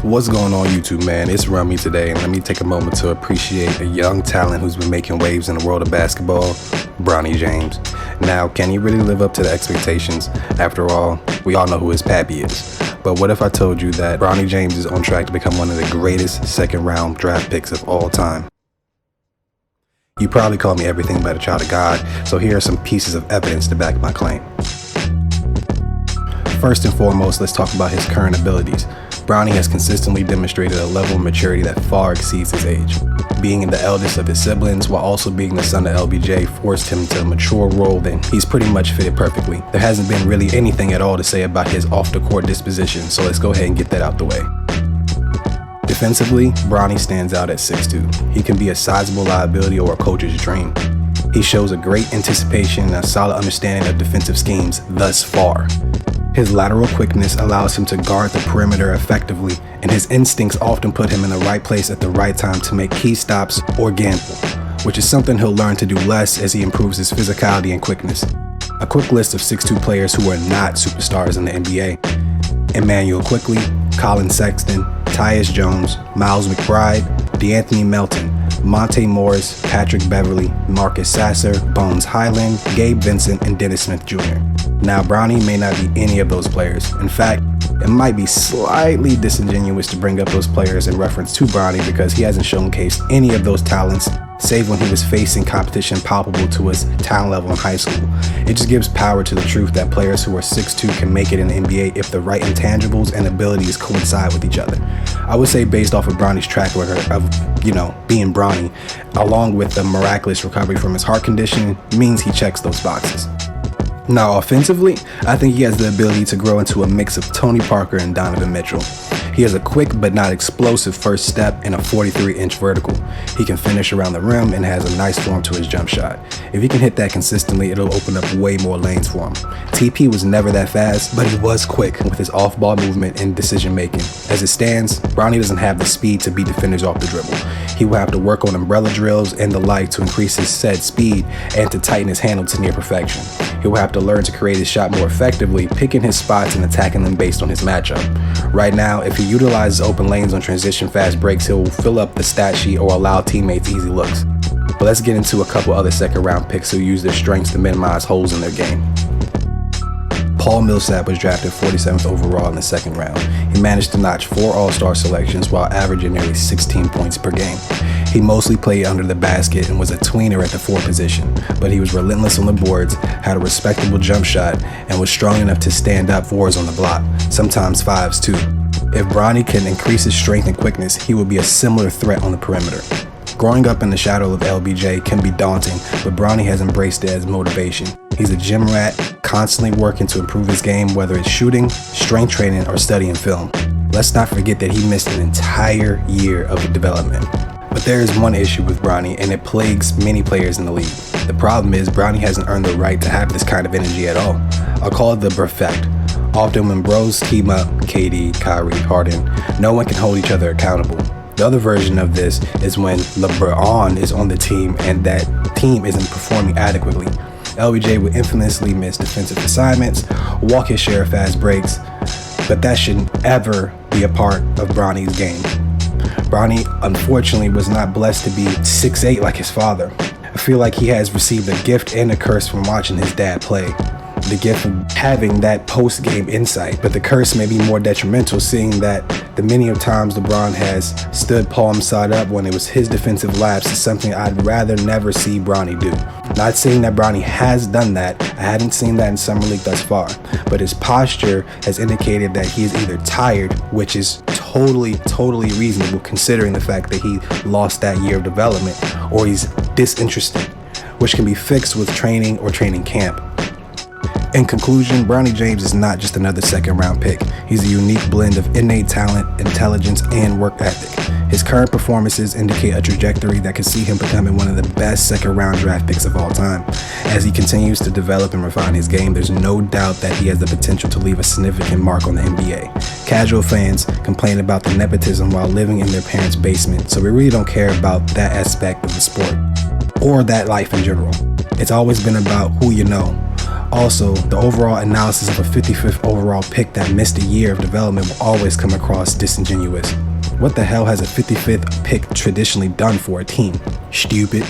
What's going on YouTube, man? It's Rummy today, and let me take a moment to appreciate a young talent who's been making waves in the world of basketball, Bronny James. Now, can he really live up to the expectations? After all, we all know who his pappy is. But what if I told you that Bronny James is on track to become one of the greatest second-round draft picks of all time? You probably call me everything but a child of God, so here are some pieces of evidence to back my claim. First and foremost, let's talk about his current abilities. Bronny has consistently demonstrated a level of maturity that far exceeds his age. Being the eldest of his siblings while also being the son of LBJ forced him to a mature role that he's pretty much fitted perfectly. There hasn't been really anything at all to say about his off-the-court disposition, so let's go ahead and get that out the way. Defensively, Bronny stands out at 6'2". He can be a sizable liability or a coach's dream. He shows a great anticipation and a solid understanding of defensive schemes thus far. His lateral quickness allows him to guard the perimeter effectively, and his instincts often put him in the right place at the right time to make key stops or gamble, which is something he'll learn to do less as he improves his physicality and quickness. A quick list of 6'2" players who are not superstars in the NBA: Emmanuel Quickley, Colin Sexton, Tyus Jones, Miles McBride, DeAnthony Melton, Monte Morris, Patrick Beverly, Marcus Sasser, Bones Highland, Gabe Vincent, and Dennis Smith Jr. Now, Bronny may not be any of those players. In fact, it might be slightly disingenuous to bring up those players in reference to Bronny because he hasn't showcased any of those talents, save when he was facing competition palpable to his talent level in high school. It just gives power to the truth that players who are 6'2" can make it in the NBA if the right intangibles and abilities coincide with each other. I would say based off of Bronny's track record of, being Bronny, along with the miraculous recovery from his heart condition, means he checks those boxes. Now, offensively, I think he has the ability to grow into a mix of Tony Parker and Donovan Mitchell. He has a quick but not explosive first step and a 43-inch vertical. He can finish around the rim and has a nice form to his jump shot. If he can hit that consistently, it'll open up way more lanes for him. TP was never that fast, but he was quick with his off-ball movement and decision-making. As it stands, Bronny doesn't have the speed to beat defenders off the dribble. He will have to work on umbrella drills and the like to increase his set speed and to tighten his handle to near perfection. He will have to learn to create his shot more effectively, picking his spots and attacking them based on his matchup. Right now, if he utilizes open lanes on transition fast breaks, he'll fill up the stat sheet or allow teammates easy looks. But let's get into a couple other second-round picks who use their strengths to minimize holes in their game. Paul Millsap was drafted 47th overall in the second round. He managed to notch 4 All-Star selections while averaging nearly 16 points per game. He mostly played under the basket and was a tweener at the 4 position, but he was relentless on the boards, had a respectable jump shot, and was strong enough to stand up 4s on the block, sometimes 5s too. If Bronny can increase his strength and quickness, he will be a similar threat on the perimeter. Growing up in the shadow of LBJ can be daunting, but Bronny has embraced it as motivation. He's a gym rat, constantly working to improve his game, whether it's shooting, strength training, or studying film. Let's not forget that he missed an entire year of development. But there is one issue with Bronny, and it plagues many players in the league. The problem is Bronny hasn't earned the right to have this kind of energy at all. I'll call it the perfect. Often when bros team up, KD, Kyrie, Harden, no one can hold each other accountable. The other version of this is when LeBron is on the team and that team isn't performing adequately. LBJ would infamously miss defensive assignments, walk his share of fast breaks, but that shouldn't ever be a part of Bronny's game. Bronny, unfortunately, was not blessed to be 6'8" like his father. I feel like he has received a gift and a curse from watching his dad play. The gift of having that post-game insight, but the curse may be more detrimental, seeing that the many of times LeBron has stood palm side up when it was his defensive lapse is something I'd rather never see Bronny do. Not saying that Bronny has done that, I hadn't seen that in Summer League thus far, but his posture has indicated that he is either tired, which is totally reasonable considering the fact that he lost that year of development, or he's disinterested, which can be fixed with training or training camp. In conclusion, Bronny James is not just another second-round pick. He's a unique blend of innate talent, intelligence, and work ethic. His current performances indicate a trajectory that could see him becoming one of the best second-round draft picks of all time. As he continues to develop and refine his game, there's no doubt that he has the potential to leave a significant mark on the NBA. Casual fans complain about the nepotism while living in their parents' basement, so we really don't care about that aspect of the sport, or that life in general. It's always been about who you know. Also, the overall analysis of a 55th overall pick that missed a year of development will always come across disingenuous. What the hell has a 55th pick traditionally done for a team? Stupid.